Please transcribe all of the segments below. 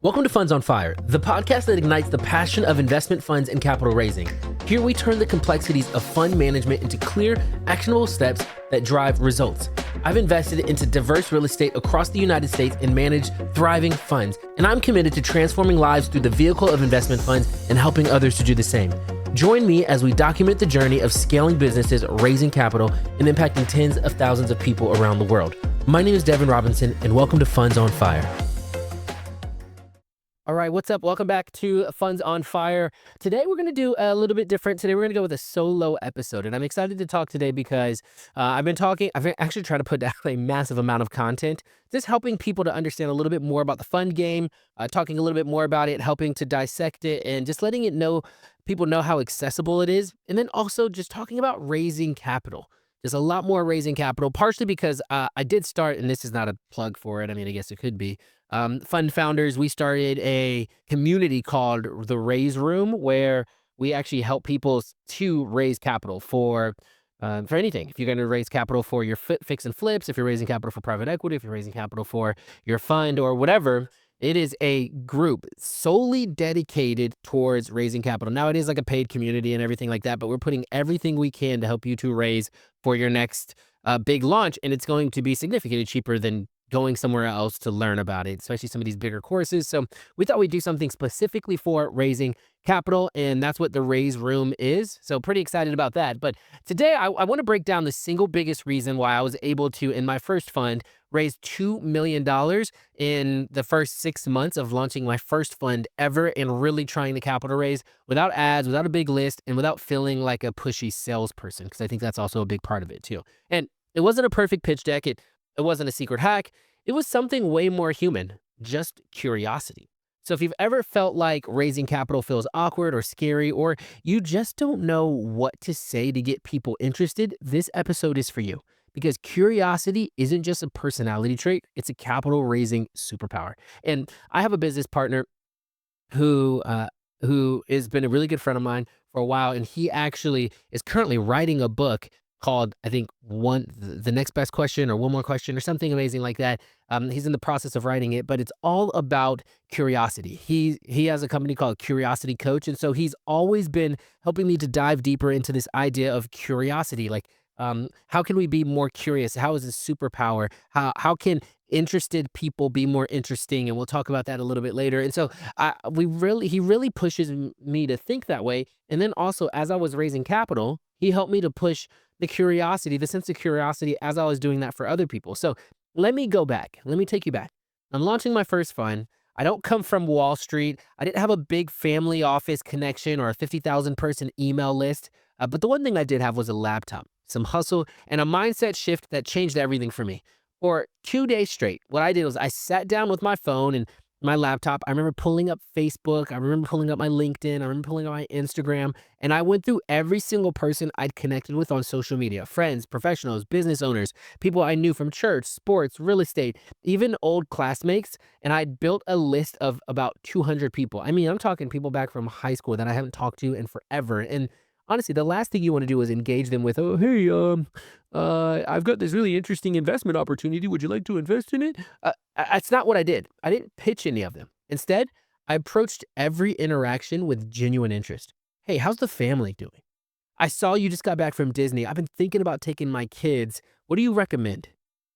Welcome to Funds on Fire, the podcast that ignites the passion of investment funds and capital raising. Here we turn the complexities of fund management into clear, actionable steps that drive results. I've invested into diverse real estate across the United States and managed thriving funds, and I'm committed to transforming lives through the vehicle of investment funds and helping others to do the same. Join me as we document the journey of scaling businesses, raising capital, and impacting tens of thousands of people around the world. My name is Devin Robinson, and welcome to Funds on Fire. All right, what's up? Welcome back to Funds on Fire. Today, we're going to do a little bit different. Today, we're going to go with a solo episode, and I'm excited to talk today because I've actually tried to put down a massive amount of content, just helping people to understand a little bit more about the fund game, talking a little bit more about it, helping to dissect it, and just letting people know how accessible it is, and then also just talking about raising capital. There's a lot more raising capital, partially because I did start, and this is not a plug for it. I mean, I guess it could be. Fund founders, we started a community called the Raise Room, where we actually help people to raise capital for anything. If you're going to raise capital for your fix and flips, if you're raising capital for private equity, if you're raising capital for your fund or whatever, it is a group solely dedicated towards raising capital. Now, it is like a paid community and everything like that, but we're putting everything we can to help you to raise for your next big launch, and it's going to be significantly cheaper than going somewhere else to learn about it, especially some of these bigger courses. So we thought we'd do something specifically for raising capital, and that's what the Raise Room is. So pretty excited about that. But today I want to break down the single biggest reason why I was able to, in my first fund, raise $2 million in the first 6 months of launching my first fund ever and really trying to capital raise without ads, without a big list, and without feeling like a pushy salesperson, because I think that's also a big part of it too. And it wasn't a perfect pitch deck. It wasn't a secret hack. It was something way more human, just curiosity. So if you've ever felt like raising capital feels awkward or scary, or you just don't know what to say to get people interested, this episode is for you. Because curiosity isn't just a personality trait, it's a capital raising superpower. And I have a business partner who has been a really good friend of mine for a while, and he actually is currently writing a book called, I think, the next best question or one more question or something amazing like that. He's in the process of writing it, but it's all about curiosity. He has a company called Curiosity Coach, and so he's always been helping me to dive deeper into this idea of curiosity. Like, how can we be more curious? How is this superpower? How can interested people be more interesting? And we'll talk about that a little bit later. And so he really pushes me to think that way. And then also, as I was raising capital, he helped me to push the curiosity, the sense of curiosity, as I was doing that for other people. So let me go back. Let me take you back. I'm launching my first fund. I don't come from Wall Street. I didn't have a big family office connection or a 50,000 person email list. But the one thing I did have was a laptop, some hustle, and a mindset shift that changed everything for me. For 2 days straight, what I did was I sat down with my phone and my laptop. I remember pulling up Facebook. I remember pulling up my LinkedIn. I remember pulling up my Instagram. And I went through every single person I'd connected with on social media: friends, professionals, business owners, people I knew from church, sports, real estate, even old classmates. And I built a list of about 200 people. I mean, I'm talking people back from high school that I haven't talked to in forever. And honestly, the last thing you want to do is engage them with, "Oh, hey, I've got this really interesting investment opportunity. Would you like to invest in it?" That's not what I did. I didn't pitch any of them. Instead, I approached every interaction with genuine interest. "Hey, how's the family doing? I saw you just got back from Disney. I've been thinking about taking my kids. What do you recommend?"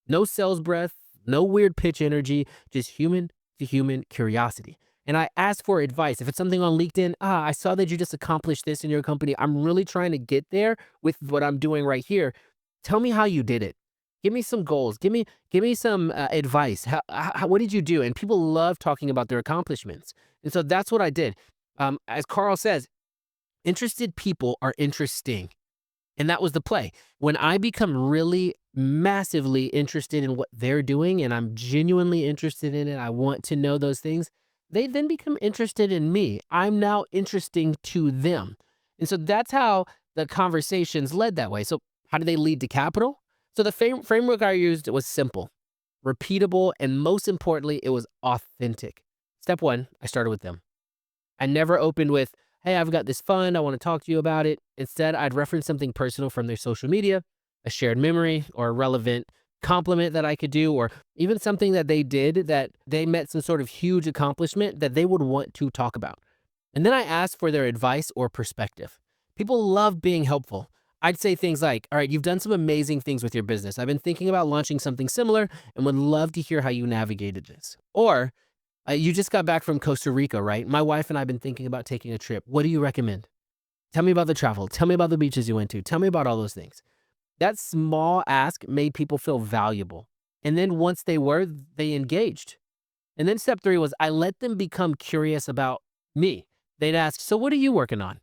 No sales breath, no weird pitch energy, just human to human curiosity. And I asked for advice. If it's something on LinkedIn, I saw that you just accomplished this in your company. I'm really trying to get there with what I'm doing right here. Tell me how you did it. Give me some goals. Give me some advice. What did you do? And people love talking about their accomplishments. And so that's what I did. As Carl says, interested people are interesting. And that was the play. When I become really massively interested in what they're doing, and I'm genuinely interested in it, I want to know those things, they then become interested in me. I'm now interesting to them. And so that's how the conversations led that way. So how do they lead to capital? So the framework I used was simple, repeatable, and most importantly, it was authentic. Step one, I started with them. I never opened with, "Hey, I've got this fund. I want to talk to you about it." Instead, I'd reference something personal from their social media, a shared memory, or a relevant compliment that I could do, or even something that they did that they met some sort of huge accomplishment that they would want to talk about. And then I ask for their advice or perspective. People love being helpful. I'd say things like, all right, you've done some amazing things with your business. I've been thinking about launching something similar and would love to hear how you navigated this. Or, you just got back from Costa Rica, right? My wife and I have been thinking about taking a trip. What do you recommend? Tell me about the travel. Tell me about the beaches you went to. Tell me about all those things. That small ask made people feel valuable. And then once they were, they engaged. And then step three was I let them become curious about me. They'd ask, so what are you working on?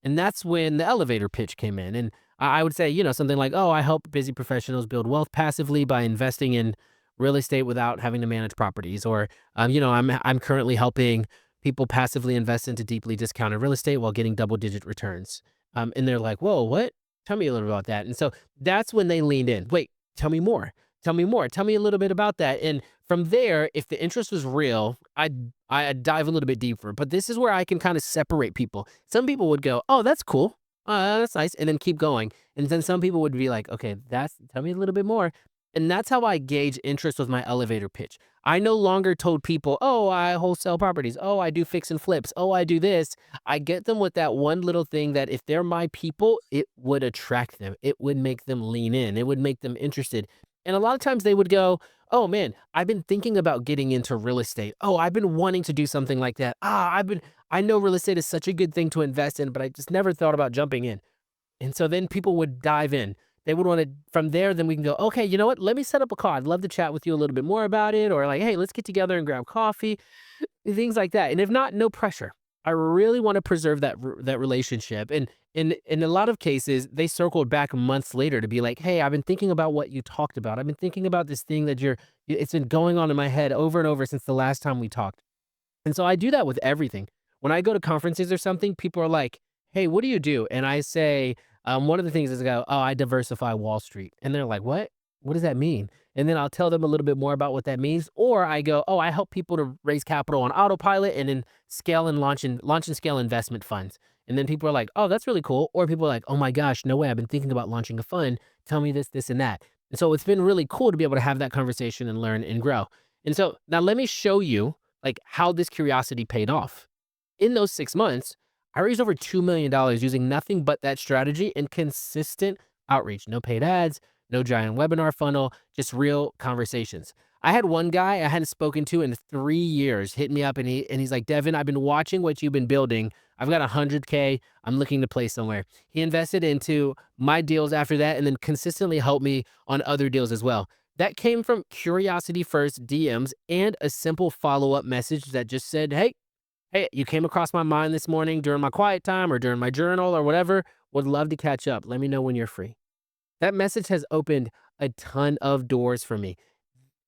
And that's when the elevator pitch came in. And I would say, something like, oh, I help busy professionals build wealth passively by investing in real estate without having to manage properties. Or, I'm currently helping people passively invest into deeply discounted real estate while getting double digit returns. And they're like, whoa, what? Tell me a little about that. And so that's when they leaned in. Wait, tell me more. Tell me more. Tell me a little bit about that. And from there, if the interest was real, I'd dive a little bit deeper. But this is where I can kind of separate people. Some people would go, "Oh, that's cool. That's nice," and then keep going. And then some people would be like, "Okay, tell me a little bit more." And that's how I gauge interest with my elevator pitch. I no longer told people, "Oh, I wholesale properties. Oh, I do fix and flips. Oh, I do this." I get them with that one little thing that if they're my people, it would attract them. It would make them lean in. It would make them interested. And a lot of times they would go, "Oh man, I've been thinking about getting into real estate. Oh, I've been wanting to do something like that. I know real estate is such a good thing to invest in, but I just never thought about jumping in." And so then people would dive in. They would want to, from there, then we can go, okay, you know what? Let me set up a call. I'd love to chat with you a little bit more about it. Or like, hey, let's get together and grab coffee, things like that. And if not, no pressure. I really want to preserve that relationship. And in a lot of cases, they circled back months later to be like, hey, I've been thinking about what you talked about. I've been thinking about this thing that it's been going on in my head over and over since the last time we talked. And so I do that with everything. When I go to conferences or something, people are like, "Hey, what do you do?" And I say, one of the things is I go, "Oh, I diversify Wall Street." And they're like, "What? What does that mean?" And then I'll tell them a little bit more about what that means. Or I go, "Oh, I help people to raise capital on autopilot and then scale and launch and scale investment funds." And then people are like, "Oh, that's really cool." Or people are like, "Oh my gosh, no way. I've been thinking about launching a fund. Tell me this, this, and that." And so it's been really cool to be able to have that conversation and learn and grow. And so now let me show you like how this curiosity paid off. In those 6 months, I raised over $2 million using nothing but that strategy and consistent outreach. No paid ads, no giant webinar funnel, just real conversations. I had one guy I hadn't spoken to in 3 years hit me up and he's like, Devin, I've been watching what you've been building. I've got 100K. I'm looking to play somewhere. He invested into my deals after that and then consistently helped me on other deals as well. That came from curiosity first DMs and a simple follow-up message that just said, hey, you came across my mind this morning during my quiet time or during my journal or whatever. Would love to catch up. Let me know when you're free. That message has opened a ton of doors for me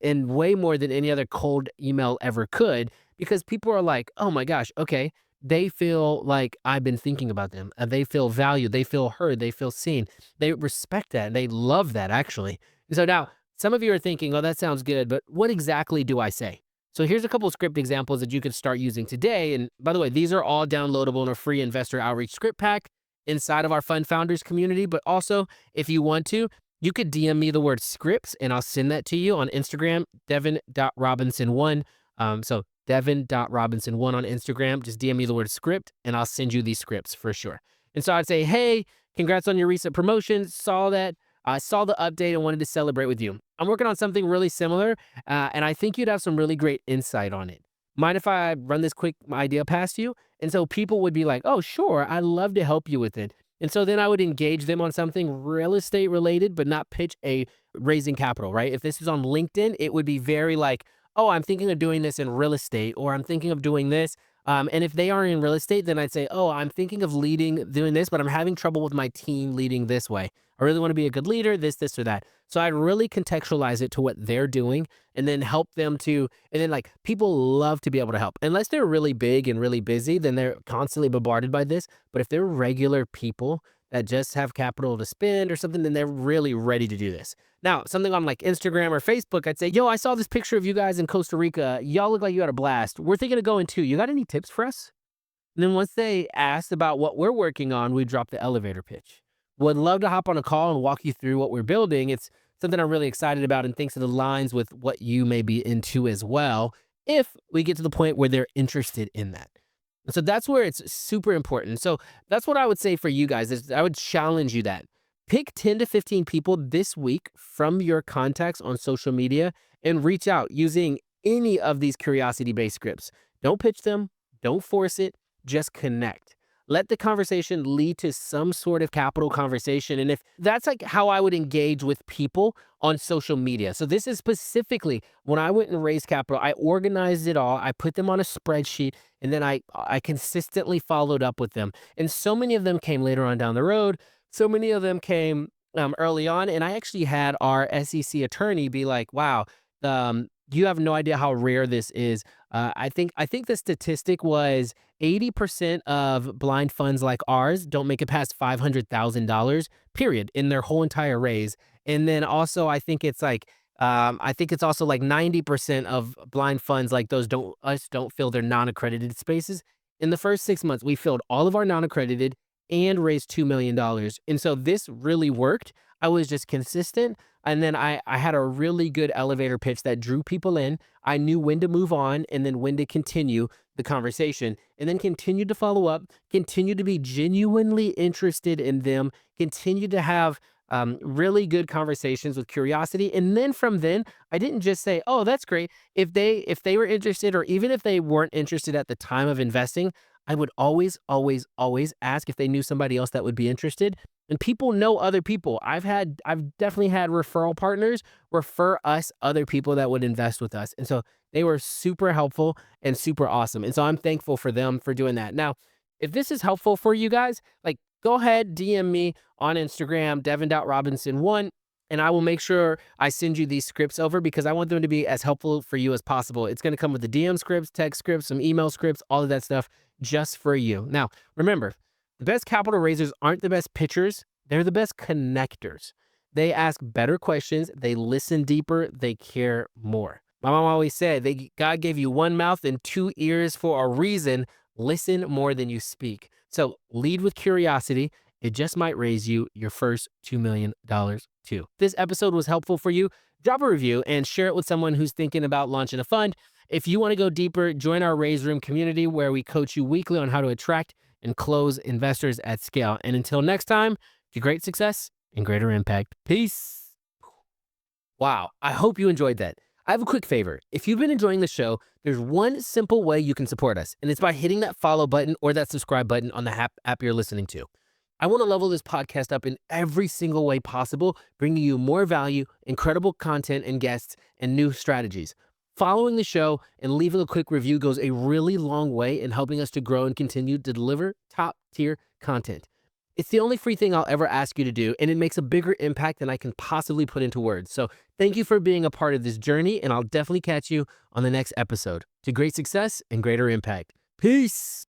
and way more than any other cold email ever could because people are like, oh my gosh, okay. They feel like I've been thinking about them. They feel valued. They feel heard. They feel seen. They respect that. They love that actually. And so now some of you are thinking, oh, that sounds good, but what exactly do I say? So here's a couple of script examples that you can start using today. And by the way, these are all downloadable in a free investor outreach script pack inside of our Fund Founders community. But also, if you want to, you could DM me the word scripts and I'll send that to you on Instagram, devin.robinson1. So devin.robinson1 on Instagram. Just DM me the word script and I'll send you these scripts for sure. And so I'd say, hey, congrats on your recent promotion. Saw that. I saw the update and wanted to celebrate with you. I'm working on something really similar, and I think you'd have some really great insight on it. Mind if I run this quick idea past you? And so people would be like, oh, sure, I'd love to help you with it. And so then I would engage them on something real estate related, but not pitch a raising capital, right? If this is on LinkedIn, it would be very like, oh, I'm thinking of doing this in real estate, or I'm thinking of doing this. And if they are in real estate, then I'd say, oh, I'm thinking of doing this, but I'm having trouble with my team leading this way. I really want to be a good leader, this, or that. So I'd really contextualize it to what they're doing and then help them and then like people love to be able to help. Unless they're really big and really busy, then they're constantly bombarded by this. But if they're regular people that just have capital to spend or something, then they're really ready to do this. Now, something on like Instagram or Facebook, I'd say, yo, I saw this picture of you guys in Costa Rica. Y'all look like you had a blast. We're thinking of going too. You got any tips for us? And then once they asked about what we're working on, we drop the elevator pitch. Would love to hop on a call and walk you through what we're building. It's something I'm really excited about and thinks it aligns with what you may be into as well, if we get to the point where they're interested in that. And so that's where it's super important. So that's what I would say for you guys is I would challenge you that pick 10 to 15 people this week from your contacts on social media and reach out using any of these curiosity based scripts. Don't pitch them, don't force it, just connect. Let the conversation lead to some sort of capital conversation. And if that's like how I would engage with people on social media. So this is specifically when I went and raised capital, I organized it all. I put them on a spreadsheet and then I consistently followed up with them. And so many of them came later on down the road. So many of them came early on. And I actually had our SEC attorney be like, wow, you have no idea how rare this is. I think the statistic was 80% of blind funds like ours don't make it past $500,000, period, in their whole entire raise. And then also, I think it's also like 90% of blind funds like those don't fill their non-accredited spaces. In the first 6 months, we filled all of our non-accredited and raised $2 million. And so this really worked. I was just consistent. And then I had a really good elevator pitch that drew people in. I knew when to move on and then when to continue the conversation and then continue to follow up, continue to be genuinely interested in them, continue to have really good conversations with curiosity. And then from then, I didn't just say, oh, that's great. If they were interested, or even if they weren't interested at the time of investing, I would always, always, always ask if they knew somebody else that would be interested. And people know other people. I've definitely had referral partners refer us other people that would invest with us. And so they were super helpful and super awesome. And so I'm thankful for them for doing that. Now, if this is helpful for you guys, like go ahead, DM me on Instagram, Devin.Robinson1, and I will make sure I send you these scripts over because I want them to be as helpful for you as possible. It's going to come with the DM scripts, text scripts, some email scripts, all of that stuff just for you. Now, remember, the best capital raisers aren't the best pitchers. They're the best connectors. They ask better questions. They listen deeper. They care more. My mom always said, God gave you one mouth and two ears for a reason. Listen more than you speak. So lead with curiosity. It just might raise you your first $2 million too. This episode was helpful for you. Drop a review and share it with someone who's thinking about launching a fund. If you want to go deeper, join our Raise Room community where we coach you weekly on how to attract and close investors at scale. And until next time, to great success and greater impact. Peace. Wow, I hope you enjoyed that. I have a quick favor. If you've been enjoying the show, there's one simple way you can support us, and it's by hitting that follow button or that subscribe button on the app you're listening to. I want to level this podcast up in every single way possible, bringing you more value, incredible content and guests, and new strategies. Following the show and leaving a quick review goes a really long way in helping us to grow and continue to deliver top-tier content. It's the only free thing I'll ever ask you to do, and it makes a bigger impact than I can possibly put into words. So thank you for being a part of this journey, and I'll definitely catch you on the next episode. To great success and greater impact. Peace.